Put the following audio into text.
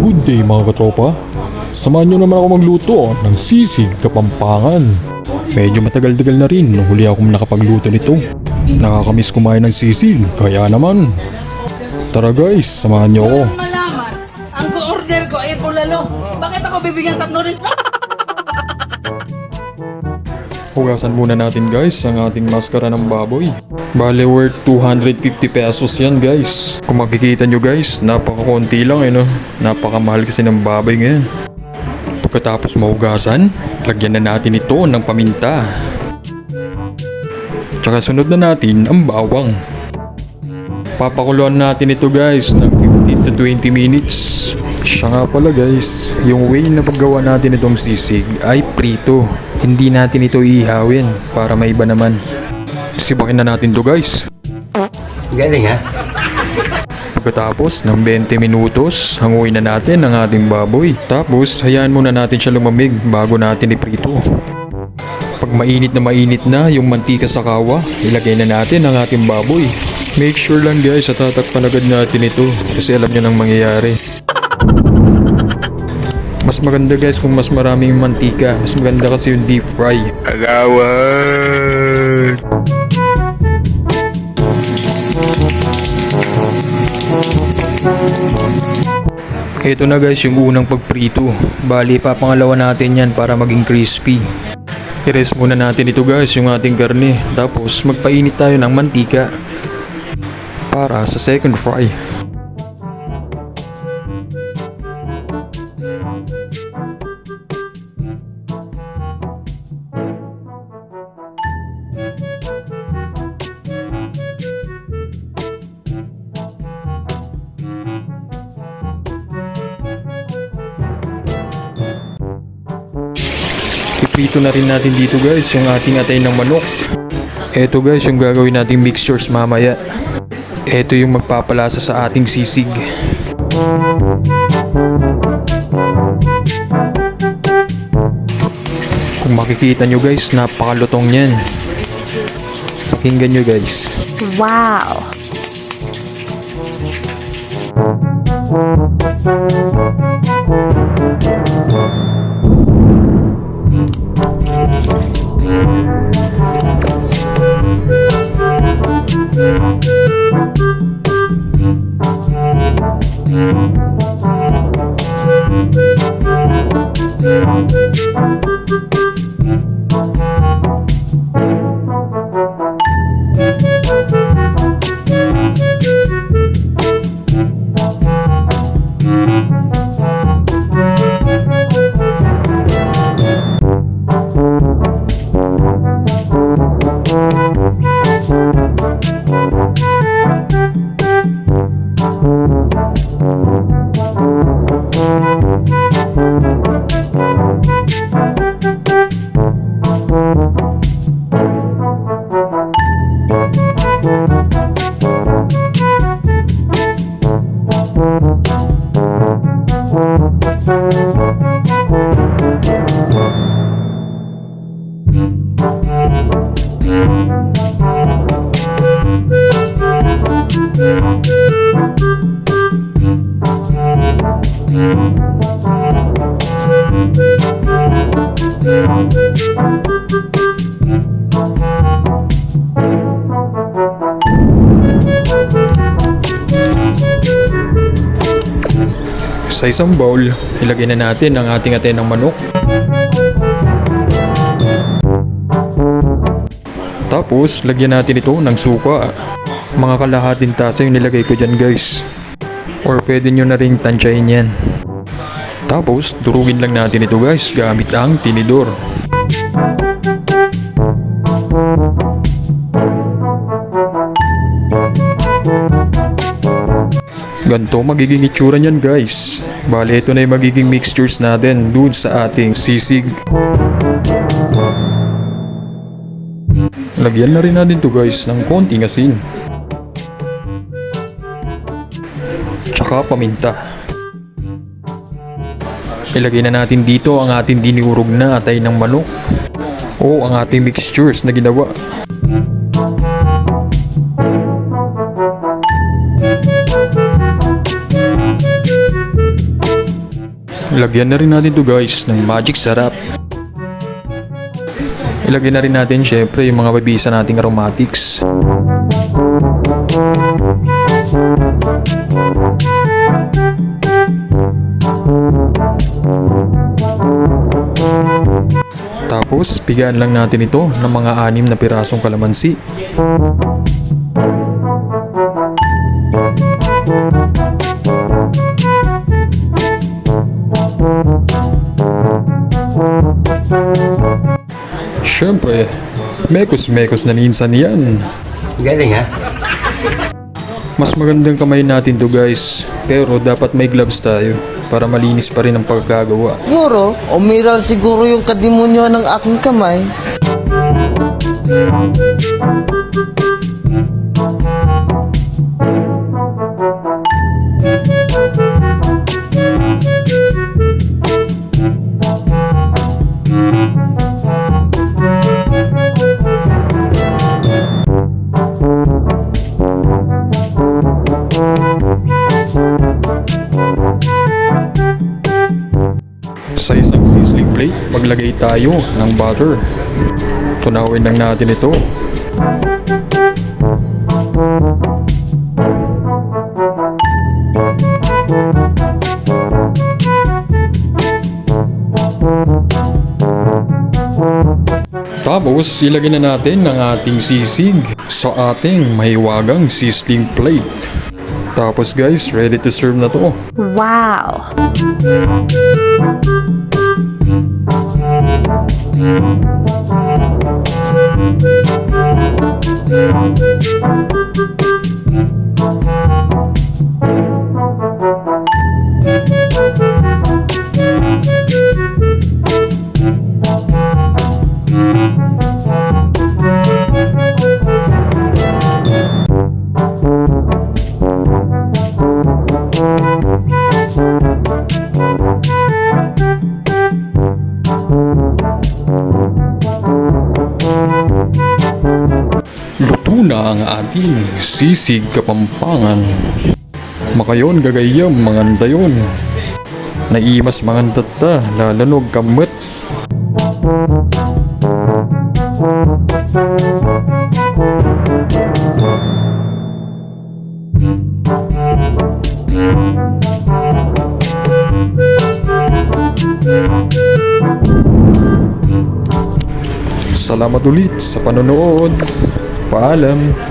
Good day mga katropa. Samahan nyo naman ako magluto ng sisig Kapampangan. Medyo matagal-tagal na rin nung huli akong nakapagluto nito. Nakakamiss kumain ng sisig, kaya naman. Tara guys, samahan nyo ako. Malaman, ang order ko ay bulalo. Bakit ako bibigyan tatlo rin? Hugasan muna natin guys ang ating maskara ng baboy. Bale worth 250 pesos yan guys. Kung makikita nyo guys, napakakonti lang no. Napakamahal kasi ng baboy ngayon. Pagkatapos mahugasan, lagyan na natin ito ng paminta. Tsaka sunod na natin ang bawang. Papakuluan natin ito guys ng 15 to 20 minutes. Siya nga pala guys, yung way na paggawa natin itong sisig ay prito. Hindi natin ito ihawin para maiba naman. Sibakin na natin to guys. Galing ha? Pagkatapos ng 20 minutos, hanguin na natin ang ating baboy. Tapos hayaan muna natin siya lumamig bago natin iprito. Pag mainit na yung mantika sa kawa, ilagay na natin ang ating baboy. Make sure lang guys at tatakpan agad natin ito kasi alam nyo nang mangyayari. Mas maganda guys kung mas maraming mantika. Mas maganda kasi yung deep fry. Agawan! Ito na guys yung unang pagprito. Bali papangalawa natin yan para maging crispy. I-rest muna natin ito guys yung ating karne. Tapos magpainit tayo ng mantika para sa second fry. Iprito na rin natin dito guys yung ating atay ng manok. Eto guys yung gagawin nating mixtures mamaya. Eto yung magpapalasa sa ating sisig. Kung makikita nyo guys, napakalutong yan. Pakinggan nyo guys. Wow! Sa isang bowl, ilagay na natin ang ating atay ng manok. Tapos, lagyan natin ito ng suka. Mga kalahating tasa yung nilagay ko dyan guys. Or pwede nyo na rin tansyahin yan. Tapos, durugin lang natin ito guys gamit ang tinidor. Ganto magiging itsura niyan guys. Bale ito na yung magiging mixtures natin dun sa ating sisig. Lagyan na rin natin to guys ng konting asin. Tsaka paminta. Ilagay na natin dito ang ating dinurog na atay ng manok o ang ating mixtures na ginawa. Lagyan na rin natin to guys ng magic sarap. Ilagay na rin natin syempre yung mga mabisa nating aromatics. Tapos bigyan lang natin ito ng mga 6 na pirasong kalamansi. Siyempre, mekos-mekos na minsan yan. Galing ha? Mas magandang kamay natin to guys, pero dapat may gloves tayo para malinis pa rin ang pagkagawa. Siguro, umiral siguro yung kadimonyo ng aking kamay. Sa isang sizzling plate, maglagay tayo ng butter. Tunawin lang natin ito. Tapos, ilagay na natin ang ating sisig sa ating mahiwagang sizzling plate. Tapos guys, ready to serve na to. Wow. Luto na ang ating sisig Kapampangan. Makayon gagayam mangandayon. Naimas mangandata lalanog kamot. Salamat ulit sa panonood. Paalam.